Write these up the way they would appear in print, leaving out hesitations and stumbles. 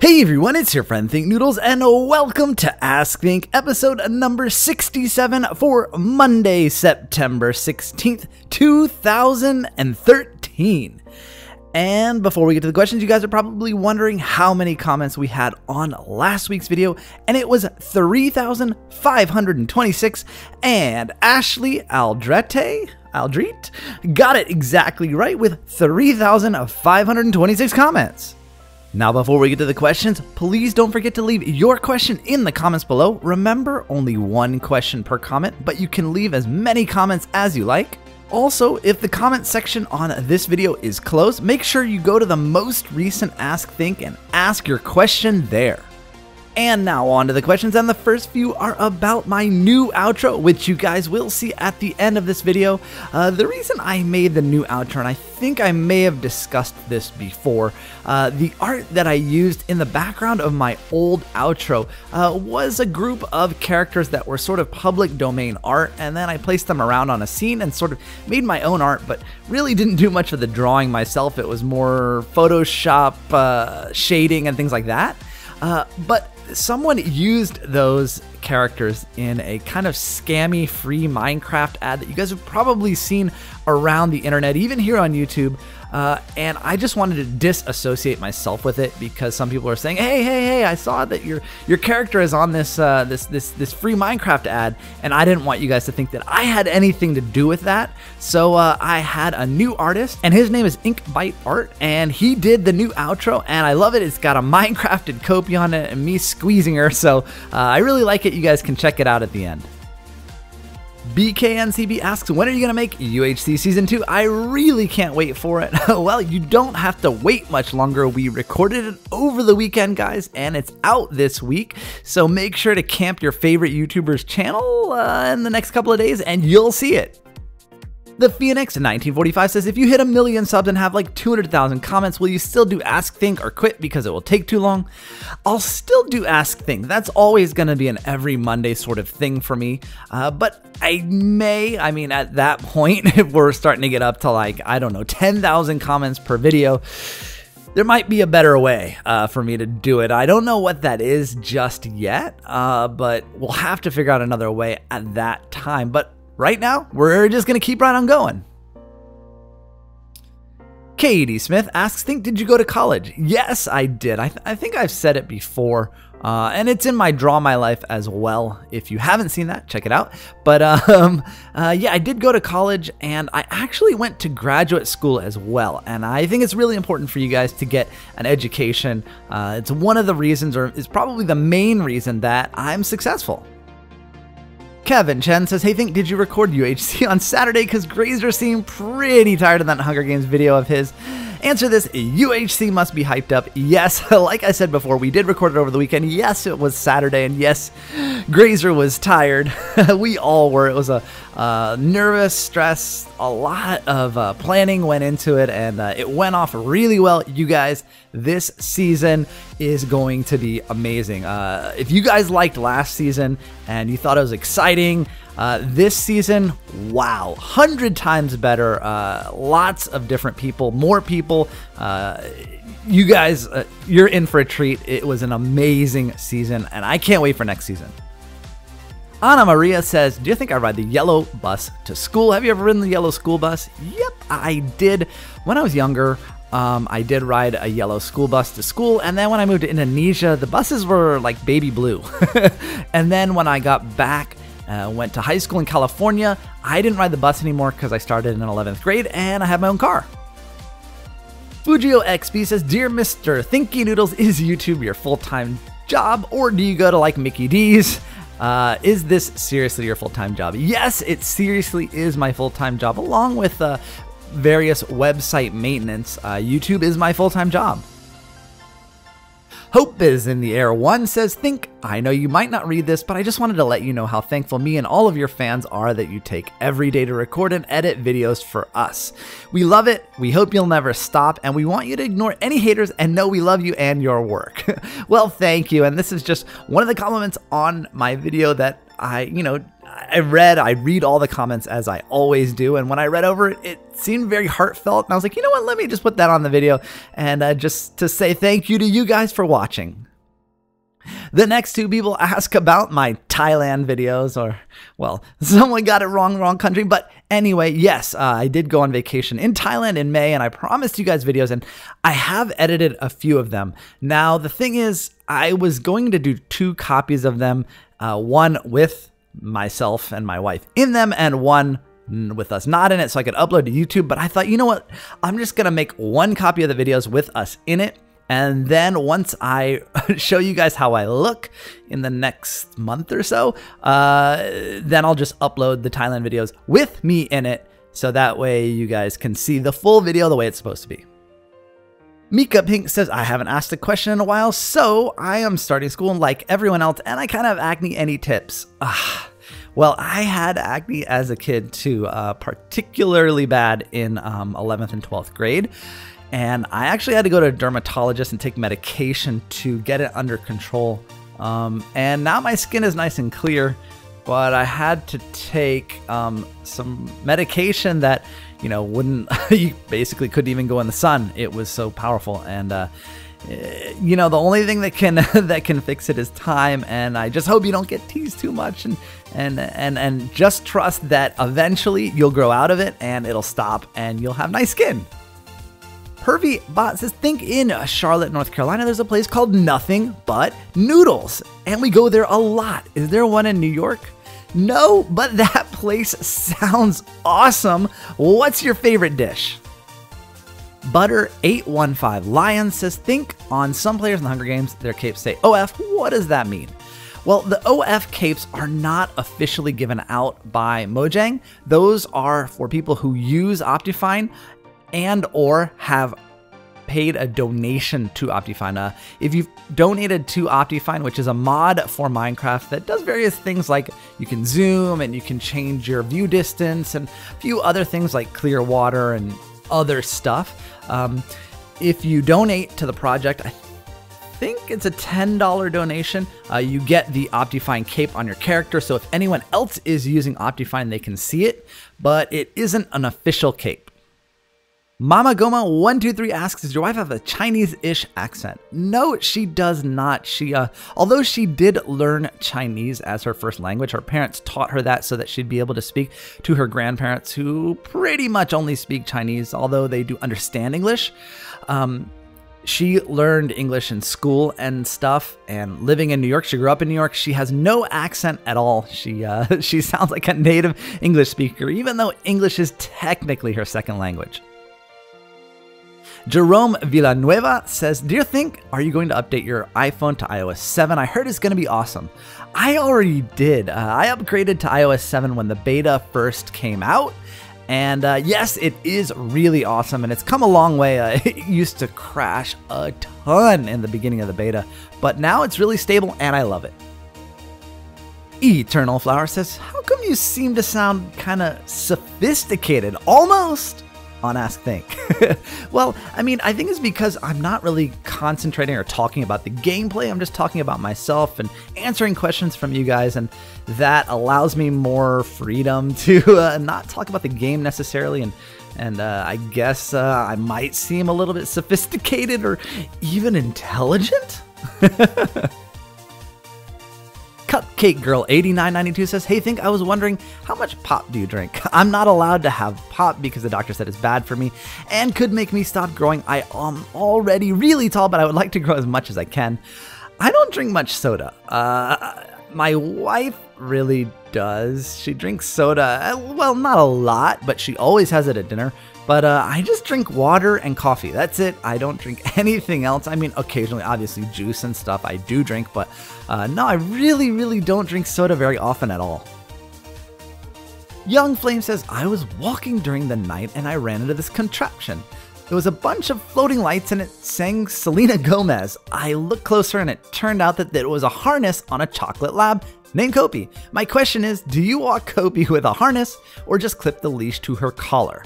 Hey everyone, it's your friend Think Noodles, and welcome to Ask Think, episode number 67 for Monday, September 16th, 2013. And before we get to the questions, you guys are probably wondering how many comments we had on last week's video, and it was 3,526, and Ashley Aldrete got it exactly right with 3,526 comments. Now, before we get to the questions, please don't forget to leave your question in the comments below. Remember, only one question per comment, but you can leave as many comments as you like. Also, if the comment section on this video is closed, make sure you go to the most recent Ask Think and ask your question there. And now on to the questions, and the first few are about my new outro, which you guys will see at the end of this video. The reason I made the new outro, and I think I may have discussed this before, the art that I used in the background of my old outro was a group of characters that were sort of public domain art, and then I placed them around on a scene and sort of made my own art, but really didn't do much of the drawing myself. It was more Photoshop, shading, and things like that. But someone used those characters in a kind of scammy free Minecraft ad that you guys have probably seen around the internet, even here on YouTube. And I just wanted to disassociate myself with it because some people are saying, hey, I saw that your character is on this this free Minecraft ad, and I didn't want you guys to think that I had anything to do with that. So I had a new artist, and his name is Inkbite Art, and he did the new outro, and I love it. It's got a Minecrafted Kopi on it and me squeezing her, so I really like it. You guys can check it out at the end. BKNCB asks, when are you going to make UHC Season 2? I really can't wait for it. Well, you don't have to wait much longer. We recorded it over the weekend, guys, and it's out this week. So make sure to camp your favorite YouTuber's channel in the next couple of days, and you'll see it. The Phoenix 1945 says, if you hit 1 million subs and have like 200,000 comments, will you still do Ask Think or quit because it will take too long? I'll still do Ask Think. That's always going to be an every Monday sort of thing for me. But I mean, at that point, if we're starting to get up to like, I don't know, 10,000 comments per video, there might be a better way for me to do it. I don't know what that is just yet, but we'll have to figure out another way at that time. But right now, we're just going to keep right on going. Katie Smith asks, did you go to college? Yes, I did. I think I've said it before, and it's in my Draw My Life as well. If you haven't seen that, check it out. But yeah, I did go to college, and I actually went to graduate school as well. And I think it's really important for you guys to get an education. It's one of the reasons, or is probably the main reason, that I'm successful. Kevin Chen says, hey, did you record UHC on Saturday? Because Grazer seemed pretty tired of that Hunger Games video of his. Answer this, UHC must be hyped up. Yes, like I said before, we did record it over the weekend. Yes, it was Saturday, and yes, Grazer was tired. We all were. It was a nervous, stress, a lot of planning went into it, and it went off really well. You guys, this season is going to be amazing. If you guys liked last season and you thought it was exciting, this season, wow, 100 times better. Lots of different people, more people. You guys, you're in for a treat. It was an amazing season, and I can't wait for next season. Anna Maria says, do you think I ride the yellow bus to school? Have you ever ridden the yellow school bus? Yep, I did. When I was younger, I did ride a yellow school bus to school, and then when I moved to Indonesia, the buses were like baby blue. And then when I got back, went to high school in California, I didn't ride the bus anymore because I started in 11th grade and I have my own car. Fujio XP says, dear Mr. Thinky Noodles, is YouTube your full-time job, or do you go to like Mickey D's? Is this seriously your full-time job? Yes, it seriously is my full-time job, along with various website maintenance. YouTube is my full-time job. Hope is in the air. One says, I know you might not read this, but I just wanted to let you know how thankful me and all of your fans are that you take every day to record and edit videos for us. We love it. We hope you'll never stop, and we want you to ignore any haters and know we love you and your work. Well, thank you. And this is just one of the compliments on my video that I read all the comments as I always do. And when I read over it, it seemed very heartfelt. And I was like, you know what? Let me just put that on the video and just to say thank you to you guys for watching. The next two people ask about my Thailand videos, or, well, someone got it wrong country. But anyway, yes, I did go on vacation in Thailand in May, and I promised you guys videos, and I have edited a few of them. Now, the thing is, I was going to do 2 copies of them, one with myself and my wife in them, and one with us not in it, so I could upload to YouTube. But I thought, you know what? I'm just going to make 1 copy of the videos with us in it. And then once I show you guys how I look in the next month or so, then I'll just upload the Thailand videos with me in it. So that way you guys can see the full video the way it's supposed to be. Mika Pink says, I haven't asked a question in a while, so I am starting school like everyone else, and I kind of have acne. Any tips? Well, I had acne as a kid too, particularly bad in 11th and 12th grade. And I actually had to go to a dermatologist and take medication to get it under control. And now my skin is nice and clear, but I had to take some medication that, wouldn't, you basically couldn't even go in the sun. It was so powerful. And, the only thing that can fix it is time. And I just hope you don't get teased too much and just trust that eventually you'll grow out of it and it'll stop and you'll have nice skin. Hervey Bot says, think in Charlotte, North Carolina, there's a place called Nothing But Noodles, and we go there a lot. Is there one in New York? No, but that place sounds awesome. What's your favorite dish? Butter815 Lion says, think on some players in the Hunger Games, their capes say OF. What does that mean? Well, the OF capes are not officially given out by Mojang. Those are for people who use Optifine and or have paid a donation to Optifine. If you've donated to Optifine, which is a mod for Minecraft that does various things like you can zoom and you can change your view distance and a few other things like clear water and other stuff. If you donate to the project, I think it's a $10 donation. You get the Optifine cape on your character. So if anyone else is using Optifine, they can see it, but it isn't an official cape. Mama Goma 123 asks, does your wife have a Chinese-ish accent? No, she does not. Although she did learn Chinese as her first language, her parents taught her that so that she'd be able to speak to her grandparents who pretty much only speak Chinese, although they do understand English. She learned English in school and stuff, and living in New York, she grew up in New York. She has no accent at all. She sounds like a native English speaker, even though English is technically her second language. Jerome Villanueva says, Dear Think, are you going to update your iPhone to iOS 7? I heard it's going to be awesome. I already did. I upgraded to iOS 7 when the beta first came out. And yes, it is really awesome, and it's come a long way. It used to crash a ton in the beginning of the beta, but now it's really stable, and I love it. Eternal Flower says, how come you seem to sound kind of sophisticated, almost, on Ask Think? Well, I mean, I think it's because I'm not really concentrating or talking about the gameplay. I'm just talking about myself and answering questions from you guys, and that allows me more freedom to not talk about the game necessarily, and I guess I might seem a little bit sophisticated or even intelligent. Cupcake Girl 8992 says, Hey Think, I was wondering, how much pop do you drink? I'm not allowed to have pop because the doctor said it's bad for me and could make me stop growing. I am already really tall, but I would like to grow as much as I can. I don't drink much soda. My wife really does. She drinks soda, well, not a lot, but she always has it at dinner. But I just drink water and coffee. That's it. I don't drink anything else. I mean, occasionally, obviously, juice and stuff I do drink, but no, I really don't drink soda very often at all. Young Flame says, I was walking during the night and I ran into this contraption. It was a bunch of floating lights and it sang Selena Gomez. I looked closer and it turned out that it was a harness on a chocolate lab named Kopi. My question is, do you walk Kopi with a harness or just clip the leash to her collar?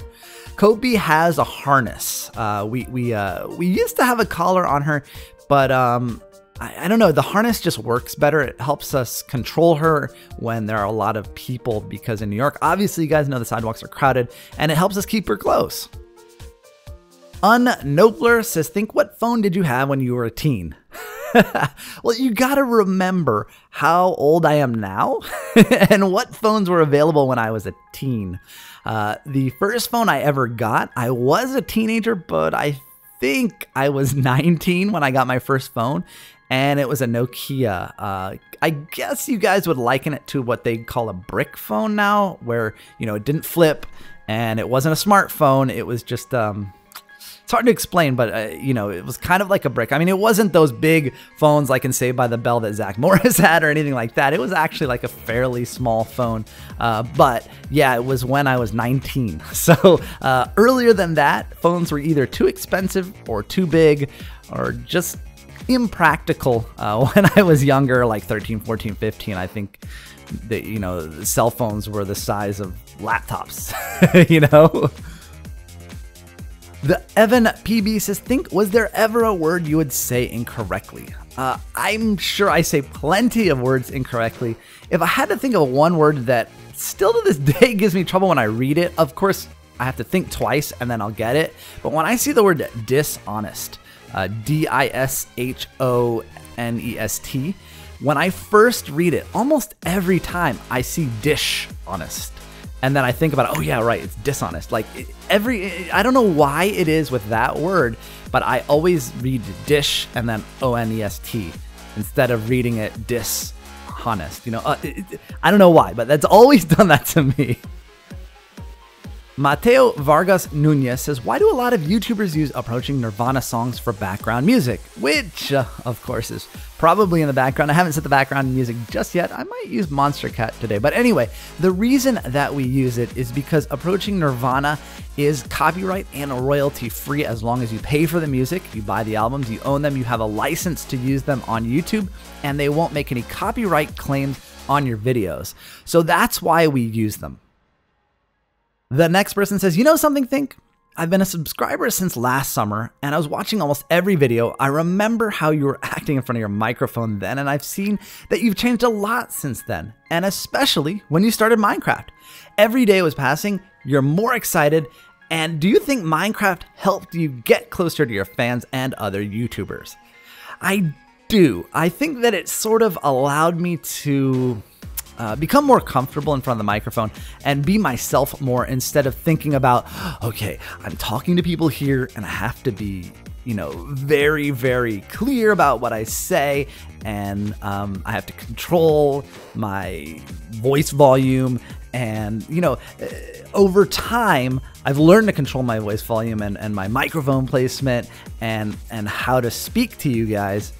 Kopi has a harness. We used to have a collar on her, but I don't know, the harness just works better. It helps us control her when there are a lot of people, because in New York, obviously you guys know the sidewalks are crowded, and it helps us keep her close. Unnobler says, think, what phone did you have when you were a teen? Well, you gotta remember how old I am now and what phones were available when I was a teen. The first phone I ever got, I was a teenager, but I think I was 19 when I got my first phone, and it was a Nokia. I guess you guys would liken it to what they call a brick phone now, where, you know, it didn't flip and it wasn't a smartphone. It was just, it's hard to explain, but, you know, it was kind of like a brick. I mean, it wasn't those big phones like in Saved by the Bell that Zach Morris had or anything like that. It was actually like a fairly small phone. But yeah, it was when I was 19. So earlier than that, phones were either too expensive or too big or just impractical. When I was younger, like 13, 14, 15, I think that, you know, the cell phones were the size of laptops, you know? The Evan PB says, think, was there ever a word you would say incorrectly? I'm sure I say plenty of words incorrectly. If I had to think of one word that still to this day gives me trouble when I read it, of course, I have to think twice and then I'll get it. But when I see the word dishonest, D-I-S-H-O-N-E-S-T, when I first read it, almost every time I see dish honest. And then I think about, oh yeah, right, it's dishonest. Like I don't know why it is with that word, but I always read dish and then O-N-E-S-T instead of reading it dishonest. You know, I don't know why, but that's always done that to me. Mateo Vargas Nunez says, why do a lot of YouTubers use Approaching Nirvana songs for background music? Which, of course, is probably in the background. I haven't set the background music just yet. I might use Monster Cat today. But anyway, the reason that we use it is because Approaching Nirvana is copyright and royalty free as long as you pay for the music, you buy the albums, you own them, you have a license to use them on YouTube, and they won't make any copyright claims on your videos. So that's why we use them. The next person says, you know something, Think? I've been a subscriber since last summer, and I was watching almost every video. I remember how you were acting in front of your microphone then, and I've seen that you've changed a lot since then, and especially when you started Minecraft. Every day was passing, you're more excited, and do you think Minecraft helped you get closer to your fans and other YouTubers? I do. I think that it sort of allowed me to become more comfortable in front of the microphone and be myself more instead of thinking about, okay, I'm talking to people here and I have to be, you know, very, very clear about what I say, and I have to control my voice volume. And, you know, over time, I've learned to control my voice volume and my microphone placement and how to speak to you guys.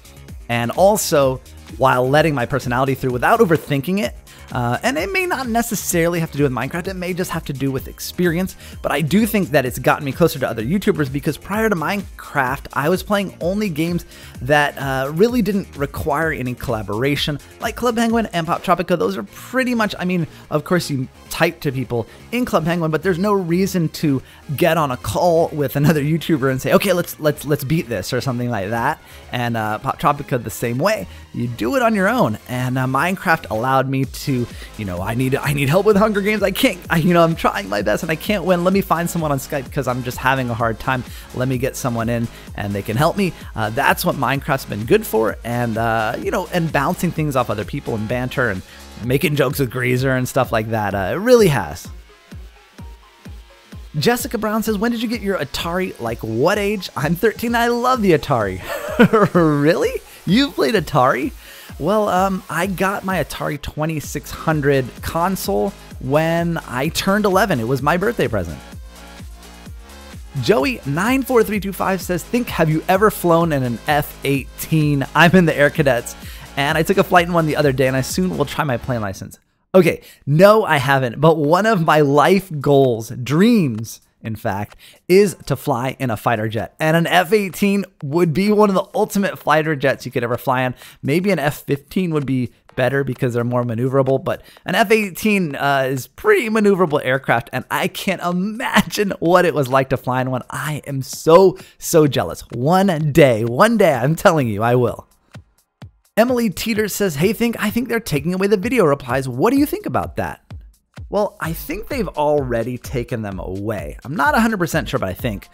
And also, while letting my personality through without overthinking it. And it may not necessarily have to do with Minecraft, it may just have to do with experience, but I do think that it's gotten me closer to other YouTubers because prior to Minecraft, I was playing only games that really didn't require any collaboration, like Club Penguin and Pop Tropica. Those are pretty much, I mean, of course you type to people in Club Penguin, but there's no reason to get on a call with another YouTuber and say, okay, let's beat this or something like that. And Pop Tropica the same way. You do it on your own, and Minecraft allowed me to, you know, I need help with Hunger Games. I'm trying my best and I can't win. Let me find someone on Skype because I'm just having a hard time. Let me get someone in and they can help me. That's what Minecraft's been good for, and you know, and bouncing things off other people and banter and making jokes with Greaser and stuff like that. It really has. Jessica Brown says, when did you get your Atari? Like what age? I'm 13. I love the Atari. Really? You played Atari? Well, I got my Atari 2600 console when I turned 11. It was my birthday present. Joey94325 says, Think, have you ever flown in an F-18? I'm in the Air Cadets, and I took a flight in one the other day, and I soon will try my plane license. Okay, no, I haven't, but one of my life goals, dreams, in fact, is to fly in a fighter jet. And an F-18 would be one of the ultimate fighter jets you could ever fly in. Maybe an F-15 would be better because they're more maneuverable, but an F-18 is pretty maneuverable aircraft, and I can't imagine what it was like to fly in one. I am so jealous. One day, I'm telling you, I will. Emily Teeter says, hey Think, I think they're taking away the video replies. What do you think about that? Well, I think they've already taken them away. I'm not 100% sure, but I think.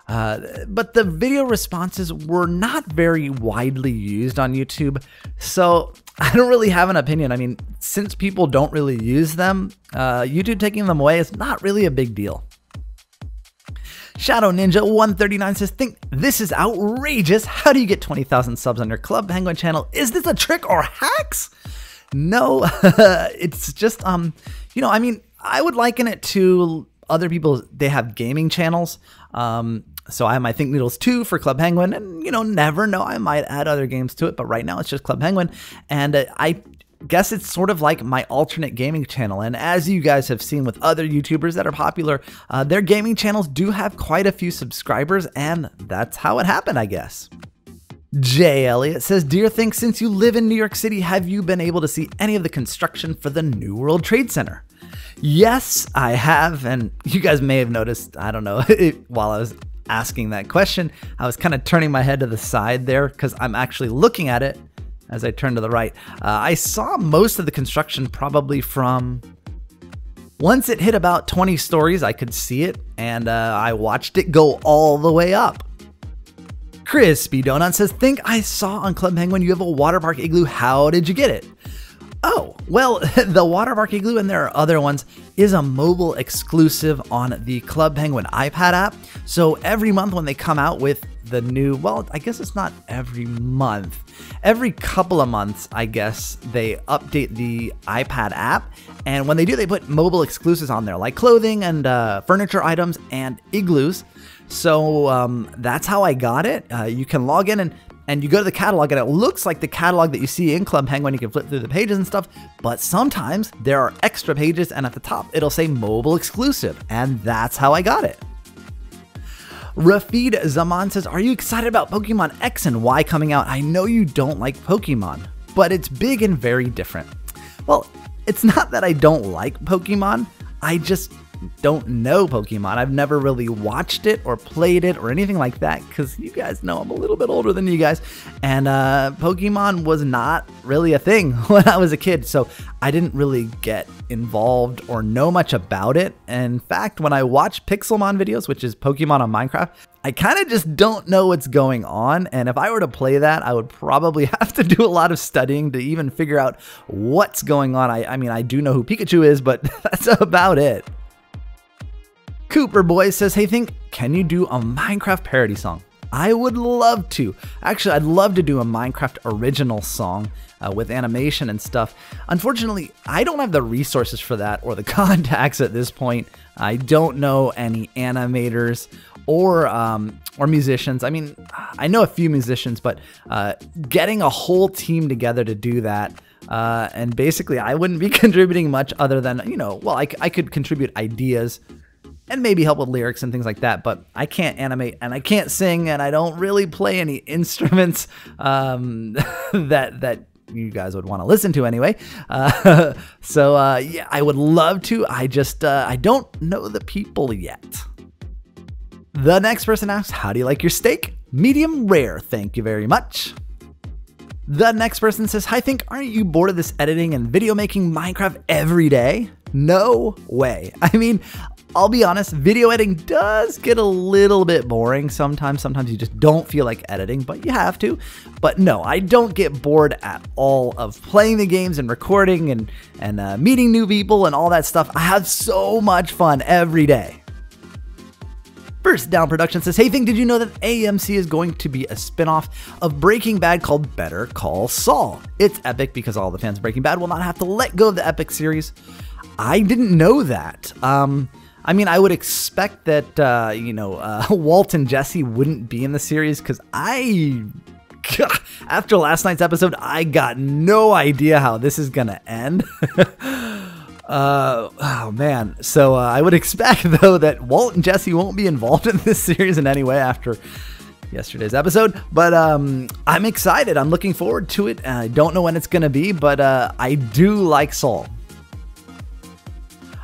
But the video responses were not very widely used on YouTube, so I don't really have an opinion. I mean, since people don't really use them, YouTube taking them away is not really a big deal. Shadow Ninja 139 says, Think, this is outrageous. How do you get 20,000 subs on your Club Penguin channel? Is this a trick or hacks? No, it's just, you know, I mean, I would liken it to other people. They have gaming channels. So I have my Think Noodles 2 for Club Penguin, and, you know, never know, I might add other games to it, but right now it's just Club Penguin. And I guess it's sort of like my alternate gaming channel. And as you guys have seen with other YouTubers that are popular, their gaming channels do have quite a few subscribers, and that's how it happened, I guess. Jay Elliott says, Dear Think, since you live in New York City, have you been able to see any of the construction for the New World Trade Center? Yes, I have, and you guys may have noticed, I don't know, while I was asking that question, I was kind of turning my head to the side there because I'm actually looking at it as I turn to the right. I saw most of the construction probably from once it hit about 20 stories, I could see it, and I watched it go all the way up. Crispy Donut says, Think, I saw on Club Penguin you have a water park igloo. How did you get it? Oh, well, the water park igloo, and there are other ones, is a mobile exclusive on the Club Penguin iPad app. So every month when they come out with the new, well, I guess it's not every month. Every couple of months, I guess, they update the iPad app. And when they do, they put mobile exclusives on there, like clothing and furniture items and igloos. So that's how I got it. You can log in and you go to the catalog, and it looks like the catalog that you see in Club Penguin. You can flip through the pages and stuff, but sometimes there are extra pages, and at the top it'll say mobile exclusive, and that's how I got it. Rafid Zaman says, are you excited about Pokemon X and Y coming out? I know you don't like Pokemon, but it's big and very different. Well, it's not that I don't like Pokemon, I just don't know Pokemon. I've never really watched it or played it or anything like that because you guys know I'm a little bit older than you guys, and Pokemon was not really a thing when I was a kid, so I didn't really get involved or know much about it. In fact, when I watch Pixelmon videos, which is Pokemon on Minecraft, I kind of just don't know what's going on, and if I were to play that, I would probably have to do a lot of studying to even figure out what's going on. I mean, I do know who Pikachu is, but that's about it. Cooper Boy says, hey Think, can you do a Minecraft parody song? I would love to. Actually, I'd love to do a Minecraft original song with animation and stuff. Unfortunately, I don't have the resources for that or the contacts at this point. I don't know any animators or musicians. I mean, I know a few musicians, but getting a whole team together to do that, and basically I wouldn't be contributing much other than, you know, well, I could contribute ideas and maybe help with lyrics and things like that, but I can't animate and I can't sing, and I don't really play any instruments that you guys would want to listen to anyway. So yeah, I would love to. I just I don't know the people yet. The next person asks, how do you like your steak? Medium rare, thank you very much. The next person says, hi Think, aren't you bored of this editing and video making Minecraft every day? No way. I mean, I'll be honest, video editing does get a little bit boring sometimes. Sometimes you just don't feel like editing, but you have to. But no, I don't get bored at all of playing the games and recording and meeting new people and all that stuff. I have so much fun every day. First Down Production says, hey Think, did you know that AMC is going to be a spinoff of Breaking Bad called Better Call Saul? It's epic because all the fans of Breaking Bad will not have to let go of the epic series. I didn't know that. I mean, I would expect that, you know, Walt and Jesse wouldn't be in the series because after last night's episode, I got no idea how this is going to end. Oh man. So I would expect though that Walt and Jesse won't be involved in this series in any way after yesterday's episode, but I'm excited. I'm looking forward to it. I don't know when it's going to be, but I do like Saul.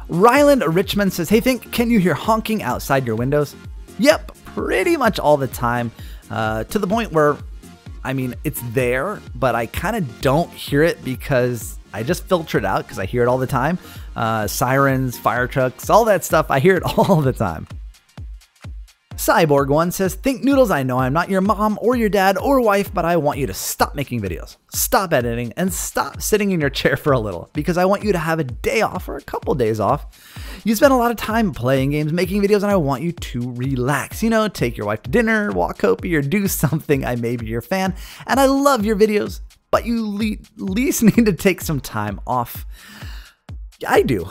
Ryland Richmond says, hey Think, can you hear honking outside your windows? Yep, pretty much all the time, to the point where I mean, it's there, but I kind of don't hear it because I just filter it out because I hear it all the time. Sirens, fire trucks, all that stuff. I hear it all the time. Cyborg1 says, Think Noodles, I know I'm not your mom or your dad or wife, but I want you to stop making videos, stop editing, and stop sitting in your chair for a little because I want you to have a day off or a couple days off. You spend a lot of time playing games, making videos, and I want you to relax. You know, take your wife to dinner, walk Kopi, or do something. I may be your fan, and I love your videos, but you at least need to take some time off. I do.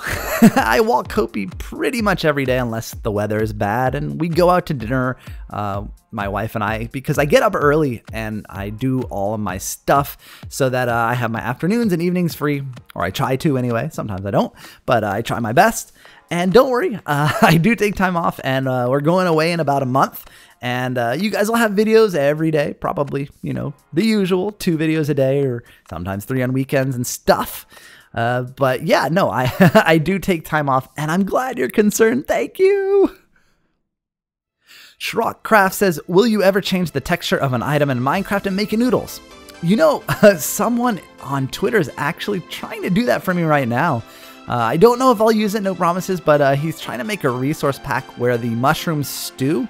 I walk Kopi pretty much every day unless the weather is bad, and we go out to dinner, my wife and I, because I get up early and I do all of my stuff so that I have my afternoons and evenings free, or I try to anyway. Sometimes I don't, but I try my best. And don't worry, I do take time off, and we're going away in about a month. And you guys will have videos every day, probably, you know, the usual 2 videos a day, or sometimes 3 on weekends and stuff. But yeah, no, I do take time off, and I'm glad you're concerned. Thank you. Shrockcraft says, will you ever change the texture of an item in Minecraft and make it noodles? You know, someone on Twitter is actually trying to do that for me right now. I don't know if I'll use it, no promises, but he's trying to make a resource pack where the mushroom stew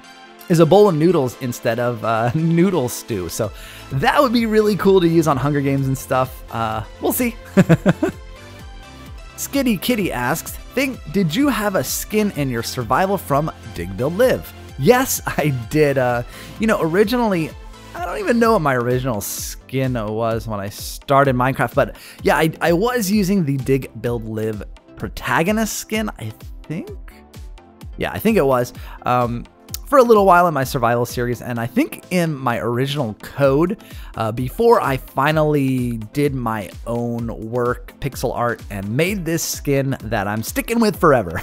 is a bowl of noodles instead of noodle stew. So that would be really cool to use on Hunger Games and stuff. We'll see. Skitty Kitty asks, did you have a skin in your survival from Dig Build Live? Yes, I did. You know, originally, I don't even know what my original skin was when I started Minecraft, but yeah, I was using the Dig Build Live protagonist skin, I think. Yeah, I think it was. For a little while in my survival series, and I think in my original code, before I finally did my own work, pixel art, and made this skin that I'm sticking with forever.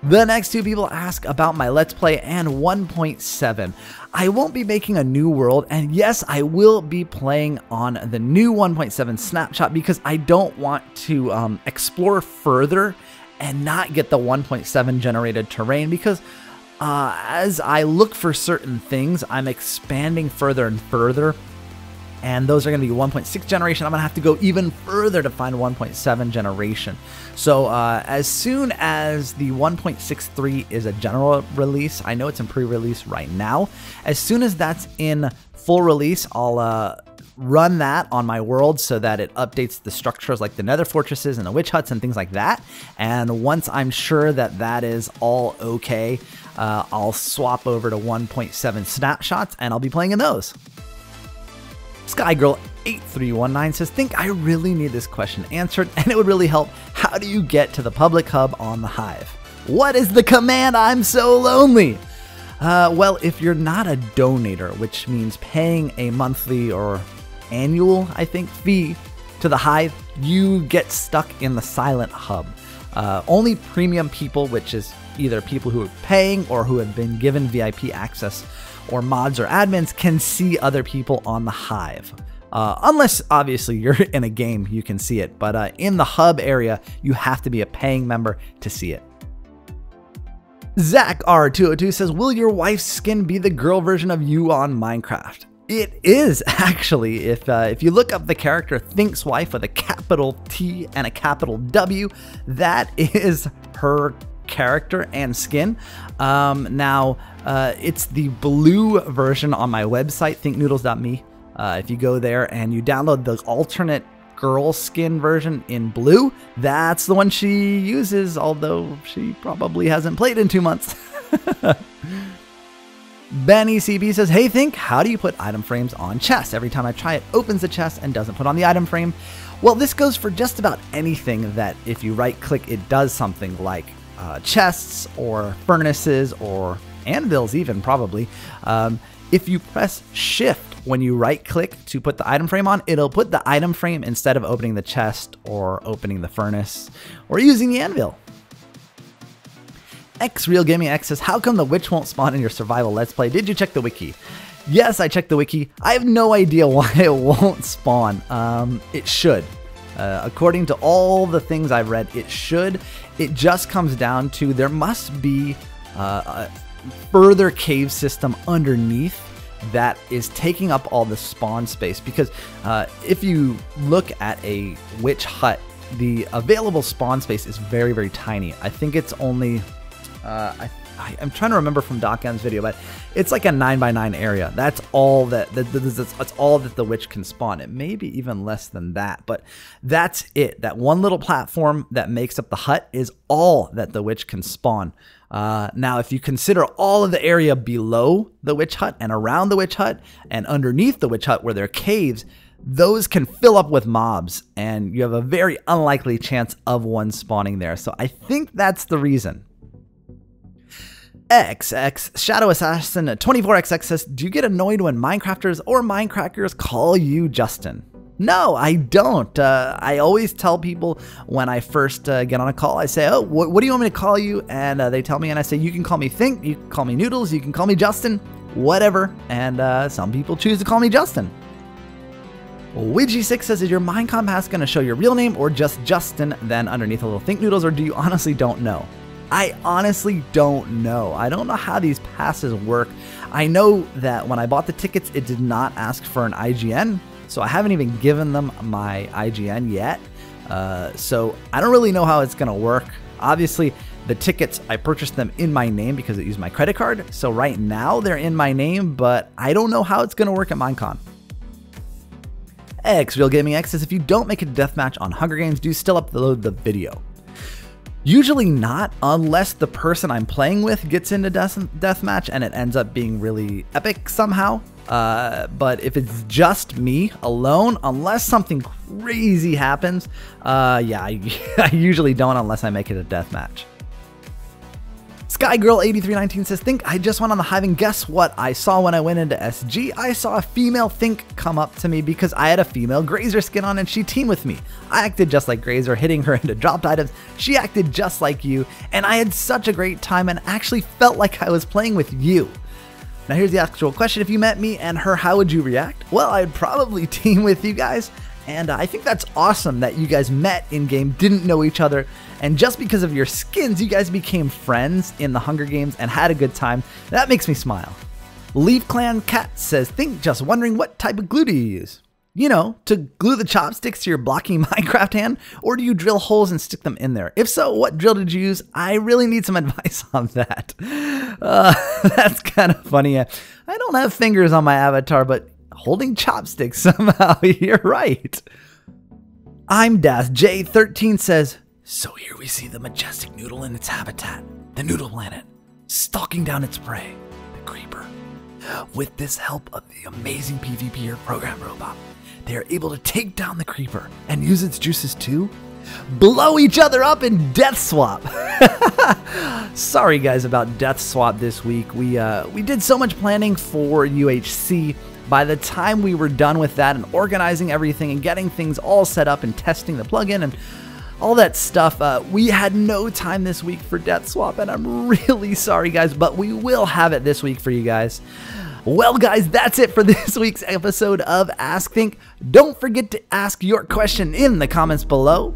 The next 2 people ask about my Let's Play and 1.7. I won't be making a new world, and yes, I will be playing on the new 1.7 snapshot because I don't want to explore further and not get the 1.7 generated terrain because as I look for certain things, I'm expanding further and further, and those are going to be 1.6 generation. I'm going to have to go even further to find 1.7 generation. So as soon as the 1.63 is a general release, I know it's in pre-release right now. As soon as that's in full release, I'll run that on my world so that it updates the structures like the nether fortresses and the witch huts and things like that. And once I'm sure that that is all okay, I'll swap over to 1.7 snapshots and I'll be playing in those. Skygirl8319 says, I really need this question answered and it would really help. How do you get to the public hub on the Hive? What is the command? I'm so lonely. Well, if you're not a donator, which means paying a monthly or annual, I think, fee to the Hive, you get stuck in the silent hub. Only premium people, which is either people who are paying or who have been given VIP access or mods or admins, can see other people on the Hive. Unless, obviously, you're in a game, you can see it. But in the hub area, you have to be a paying member to see it. Zach R202 says, will your wife's skin be the girl version of you on Minecraft? It is, actually. If you look up the character Think's wife with a capital T and a capital W, that is her character and skin. Now, it's the blue version on my website, thinknoodles.me. If you go there and you download the alternate girl skin version in blue, that's the one she uses, although she probably hasn't played in 2 months. Benny CB says, hey Think, how do you put item frames on chests? Every time I try it opens the chest and doesn't put on the item frame. Well, this goes for just about anything that if you right click it does something, like chests or furnaces or anvils even, probably. If you press shift when you right click to put the item frame on, it'll put the item frame instead of opening the chest or opening the furnace or using the anvil. XRealGamingX says, how come the witch won't spawn in your survival Let's Play? Did you check the wiki? Yes, I checked the wiki. I have no idea why it won't spawn. It should. According to all the things I've read, it should. It just comes down to there must be a further cave system underneath that is taking up all the spawn space, because if you look at a witch hut, the available spawn space is very, very tiny. I think it's only, I'm trying to remember from DocM's video, but it's like a 9x9 area. That's all that's all that the witch can spawn. It may be even less than that, but that's it. That one little platform that makes up the hut is all that the witch can spawn. Now, if you consider all of the area below the witch hut and around the witch hut and underneath the witch hut where there are caves, those can fill up with mobs, and you have a very unlikely chance of one spawning there. So I think that's the reason. XX Shadow Assassin 24XX says, do you get annoyed when Minecrafters or Minecrackers call you Justin? No, I don't. I always tell people when I first get on a call, I say, oh, what do you want me to call you? And they tell me, and I say, you can call me Think, you can call me Noodles, you can call me Justin, whatever. And some people choose to call me Justin. Ouija6 says, is your Minecon pass going to show your real name or just Justin, then underneath a little Think Noodles, or do you honestly don't know? I honestly don't know. I don't know how these passes work. I know that when I bought the tickets, it did not ask for an IGN, so I haven't even given them my IGN yet. So I don't really know how it's going to work. Obviously, the tickets, I purchased them in my name because it used my credit card. So right now they're in my name, but I don't know how it's going to work at Minecon. Real Gaming X says, if you don't make a deathmatch on Hunger Games, do you still upload the video? Usually not, unless the person I'm playing with gets into deathmatch and it ends up being really epic somehow. But if it's just me alone, unless something crazy happens, yeah, I usually don't unless I make it a deathmatch. Skygirl8319 says, Think, I just went on the Hive and guess what I saw when I went into SG? I saw a female Think come up to me because I had a female Grazer skin on and she teamed with me. I acted just like Grazer, hitting her into dropped items. She acted just like you, and I had such a great time and actually felt like I was playing with you. Now here's the actual question. If you met me and her, how would you react? Well, I'd probably team with you guys. And I think that's awesome that you guys met in-game, didn't know each other, and just because of your skins, you guys became friends in the Hunger Games and had a good time. That makes me smile. Leaf Clan Cat says, Think, just wondering what type of glue do you use? You know, to glue the chopsticks to your blocky Minecraft hand, or do you drill holes and stick them in there? If so, what drill did you use? I really need some advice on that. That's kind of funny. I don't have fingers on my avatar, but holding chopsticks somehow, you're right. I'm Das J13 says, so here we see the majestic noodle in its habitat, the noodle planet, stalking down its prey, the creeper. With this help of the amazing PvPer program robot, they are able to take down the creeper and use its juices to blow each other up in Death Swap. Sorry guys about Death Swap this week. We did so much planning for UHC. By the time we were done with that and organizing everything and getting things all set up and testing the plugin and all that stuff, we had no time this week for Death Swap, and I'm really sorry guys, but we will have it this week for you guys. Well guys, that's it for this week's episode of Ask Think. Don't forget to ask your question in the comments below.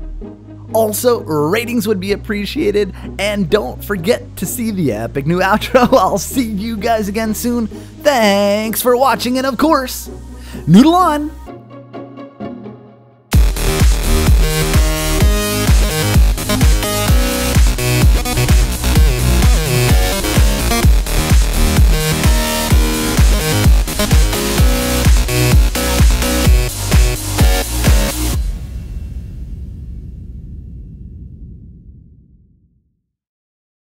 Also, ratings would be appreciated, and don't forget to see the epic new outro. I'll see you guys again soon. Thanks for watching, and of course, noodle on!